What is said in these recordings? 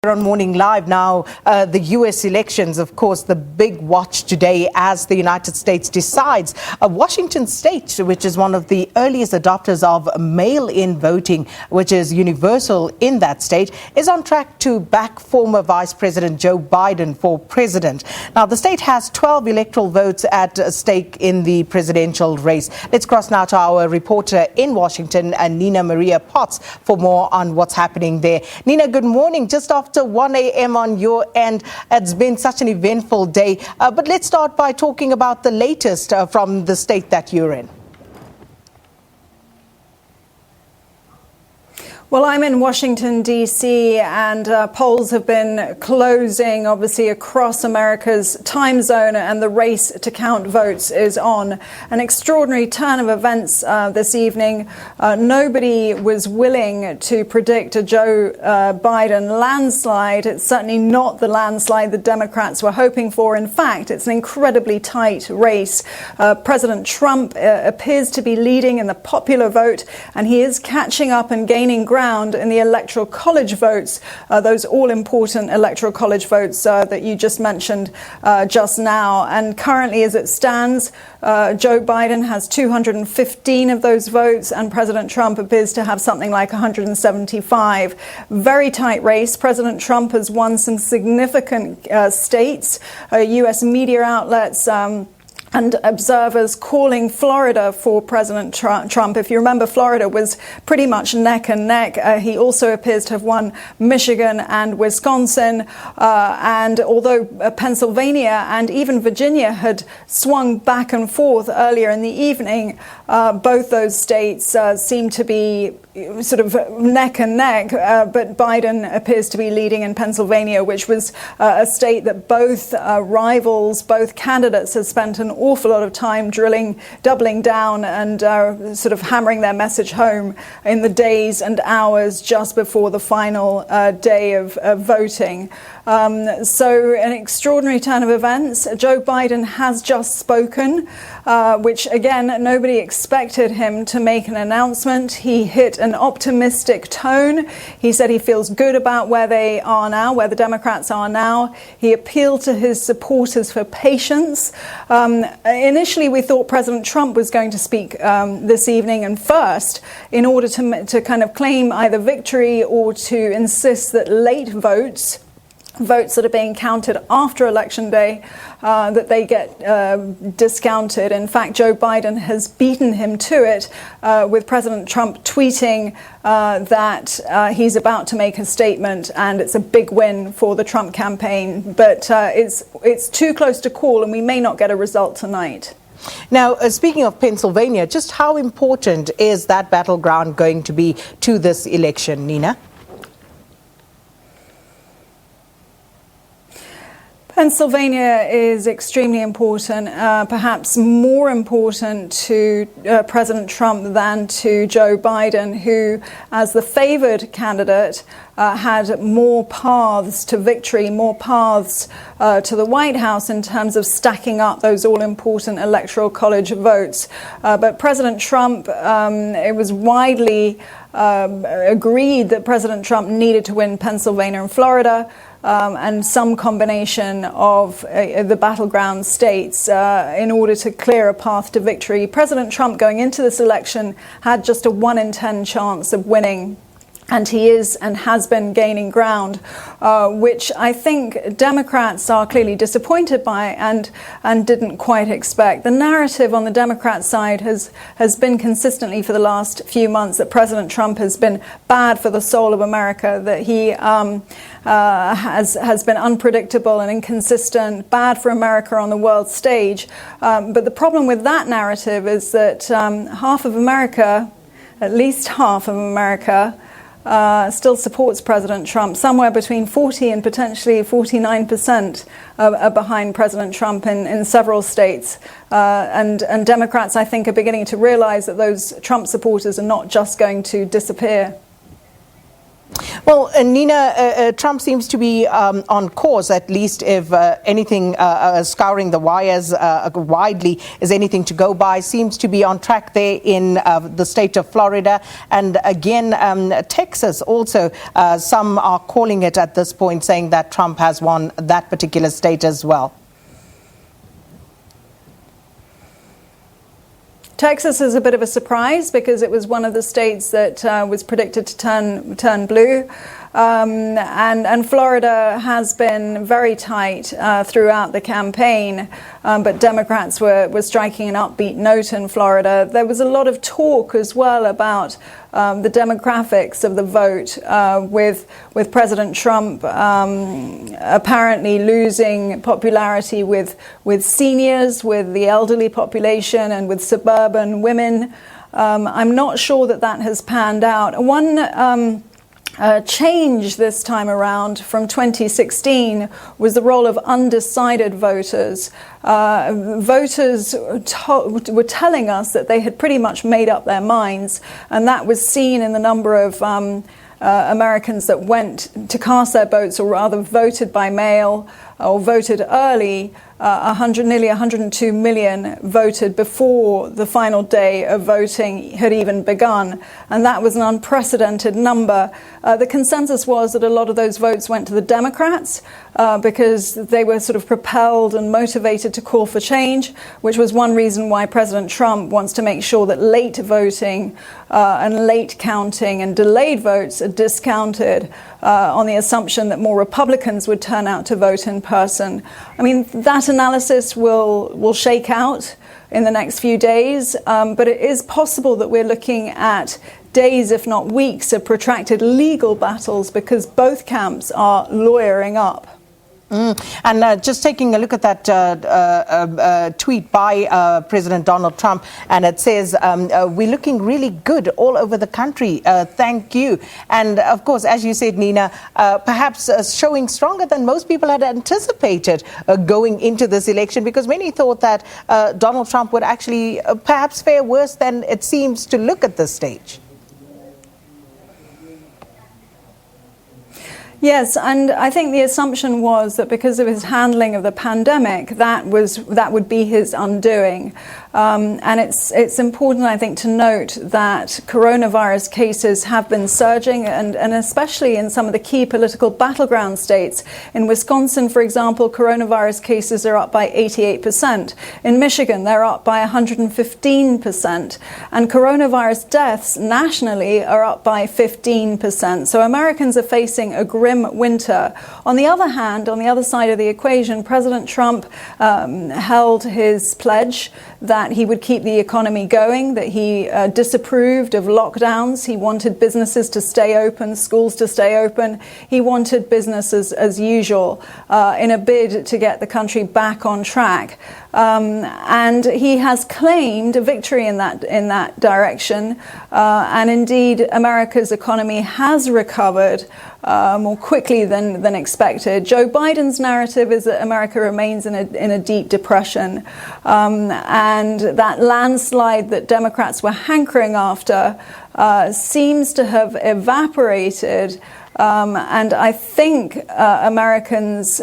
On Morning Live now, the U.S. elections, of course, the big watch today as the United States decides. Washington State, which is one of the earliest adopters of mail-in voting, which is universal in that state, is on track to back former Vice President Joe Biden for president. Now, the state has 12 electoral votes at stake in the presidential race. Let's cross now to our reporter in Washington, Nina Maria Potts, for more on what's happening there. Nina, good morning. Just after 1 a.m. on your end. It's been such an eventful day. But let's start by talking about the latest from the state that you're in. Well, I'm in Washington, D.C., and polls have been closing, obviously, across America's time zone, and the race to count votes is on. An extraordinary turn of events this evening. Nobody was willing to predict a Joe Biden landslide. It's certainly not the landslide the Democrats were hoping for. In fact, it's an incredibly tight race. President Trump appears to be leading in the popular vote, and he is catching up and gaining ground in the electoral college votes, those all-important electoral college votes that you just mentioned just now. And currently, as it stands, Joe Biden has 215 of those votes, and President Trump appears to have something like 175. Very tight race. President Trump has won some significant states. U.S. media outlets and observers calling Florida for President Trump. If you remember, Florida was pretty much neck and neck. He also appears to have won Michigan and Wisconsin. And although Pennsylvania and even Virginia had swung back and forth earlier in the evening, both those states seem to be sort of neck and neck. But Biden appears to be leading in Pennsylvania, which was a state that both rivals, both candidates have spent an awful lot of time drilling, doubling down and sort of hammering their message home in the days and hours just before the final day of voting. So an extraordinary turn of events. Joe Biden has just spoken, which again, nobody expected him to make an announcement. He hit an optimistic tone. He said he feels good about where they are now, where the Democrats are now. He appealed to his supporters for patience. Initially, we thought President Trump was going to speak this evening and first in order to kind of claim either victory or to insist that late votes that are being counted after Election Day, that they get discounted. In fact, Joe Biden has beaten him to it with President Trump tweeting that he's about to make a statement, and it's a big win for the Trump campaign. But it's too close to call, and we may not get a result tonight. Now, speaking of Pennsylvania, just how important is that battleground going to be to this election, Nina? Pennsylvania is extremely important, perhaps more important to President Trump than to Joe Biden, who, as the favored candidate, had more paths to victory, more paths to the White House in terms of stacking up those all-important electoral college votes. But President Trump, it was widely agreed that President Trump needed to win Pennsylvania and Florida, and some combination of the battleground states in order to clear a path to victory. President Trump, going into this election, had just a 1 in 10 chance of winning. And he is and has been gaining ground, which I think Democrats are clearly disappointed by and didn't quite expect. The narrative on the Democrat side has been consistently for the last few months that President Trump has been bad for the soul of America, that he has been unpredictable and inconsistent, bad for America on the world stage. But the problem with that narrative is that half of America, at least half of America, still supports President Trump. Somewhere between 40 and potentially 49% are behind President Trump in several states. And Democrats, I think, are beginning to realize that those Trump supporters are not just going to disappear. Well, Nina, Trump seems to be on course, at least if anything scouring the wires widely is anything to go by, seems to be on track there in the state of Florida. And again, Texas also, some are calling it at this point, saying that Trump has won that particular state as well. Texas is a bit of a surprise because it was one of the states that was predicted to turn blue. And Florida has been very tight throughout the campaign, but Democrats were striking an upbeat note in Florida. There was a lot of talk as well about the demographics of the vote, with President Trump apparently losing popularity with seniors, with the elderly population, and with suburban women. I'm not sure that has panned out. One change this time around from 2016 was the role of undecided voters. Voters were telling us that they had pretty much made up their minds, and that was seen in the number of Americans that went to cast their votes, or rather voted by mail or voted early. Nearly 102 million voted before the final day of voting had even begun, and that was an unprecedented number. The consensus was that a lot of those votes went to the Democrats because they were sort of propelled and motivated to call for change, which was one reason why President Trump wants to make sure that late voting and late counting and delayed votes are discounted on the assumption that more Republicans would turn out to vote in person. I mean, that analysis will shake out in the next few days, but it is possible that we're looking at days, if not weeks, of protracted legal battles because both camps are lawyering up. And just taking a look at that tweet by President Donald Trump, and it says, we're looking really good all over the country. Thank you. And of course, as you said, Nina, perhaps showing stronger than most people had anticipated going into this election, because many thought that Donald Trump would actually perhaps fare worse than it seems to look at this stage. Yes, and I think the assumption was that because of his handling of the pandemic, that would be his undoing. And it's important, I think, to note that coronavirus cases have been surging, and especially in some of the key political battleground states. In Wisconsin, for example, coronavirus cases are up by 88%. In Michigan, they're up by 115%. And coronavirus deaths nationally are up by 15%. So Americans are facing a grim winter. On the other hand, on the other side of the equation, President Trump held his pledge that he would keep the economy going, that he disapproved of lockdowns. He wanted businesses to stay open, schools to stay open. He wanted business as usual in a bid to get the country back on track. And he has claimed a victory in that direction. And indeed, America's economy has recovered more quickly than expected. Joe Biden's narrative is that America remains in a deep depression, and that landslide that Democrats were hankering after seems to have evaporated. And I think Americans,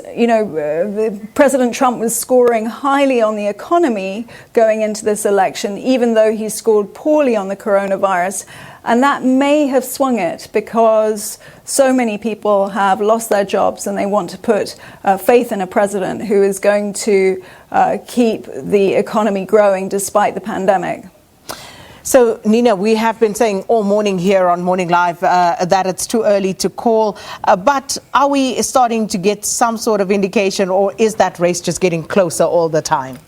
President Trump was scoring highly on the economy going into this election, even though he scored poorly on the coronavirus. And that may have swung it because so many people have lost their jobs and they want to put faith in a president who is going to keep the economy growing despite the pandemic. So, Nina, we have been saying all morning here on Morning Live that it's too early to call. But are we starting to get some sort of indication, or is that race just getting closer all the time?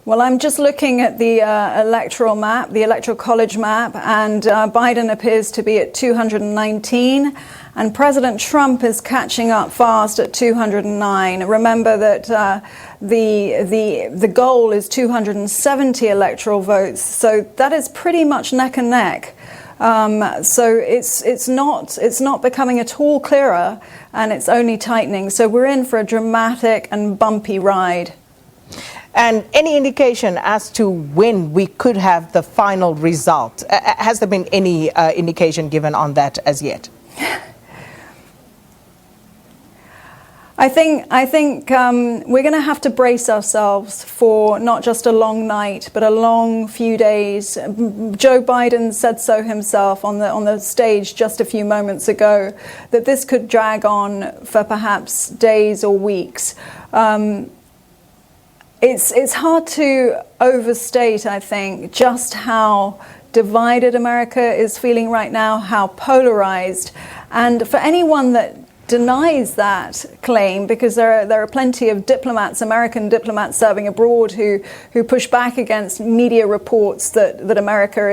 Well, I'm just looking at the electoral map, the electoral college map, and Biden appears to be at 219, and President Trump is catching up fast at 209. Remember that the goal is 270 electoral votes, so that is pretty much neck and neck. So it's not becoming at all clearer, and it's only tightening. So we're in for a dramatic and bumpy ride. And any indication as to when we could have the final result? Has there been any indication given on that as yet? I think we're going to have to brace ourselves for not just a long night, but a long few days. Joe Biden said so himself on the stage just a few moments ago, that this could drag on for perhaps days or weeks. It's hard to overstate, I think, just how divided America is feeling right now, how polarized. And for anyone that denies that claim, because there are plenty of diplomats, American diplomats serving abroad, who push back against media reports that America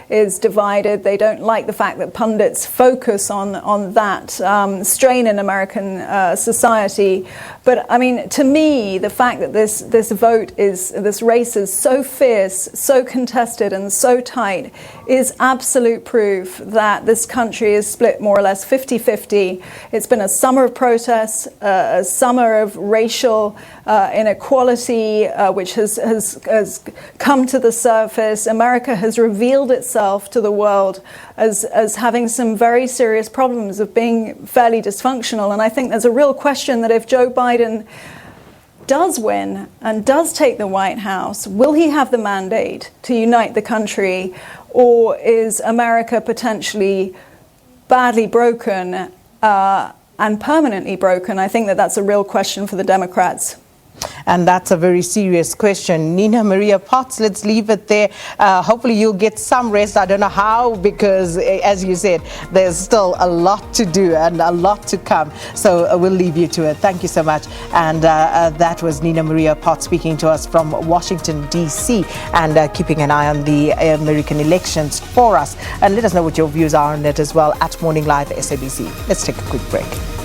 is divided. They don't like the fact that pundits focus on that strain in American society. But I mean, to me, the fact that this race is so fierce, so contested, and so tight is absolute proof that this country is split more or less 50-50. It's been a summer of protests, a summer of racial inequality, which has come to the surface. America has revealed itself to the world as having some very serious problems of being fairly dysfunctional. And I think there's a real question that if Joe Biden does win and does take the White House, will he have the mandate to unite the country, or is America potentially badly broken and permanently broken? I think that's a real question for the Democrats. And that's a very serious question. Nina Maria Potts, let's leave it there. Hopefully you'll get some rest. I don't know how, because as you said, there's still a lot to do and a lot to come. So we'll leave you to it. Thank you so much. And that was Nina Maria Potts speaking to us from Washington, D.C. and keeping an eye on the American elections for us. And let us know what your views are on it as well at Morning Live SABC. Let's take a quick break.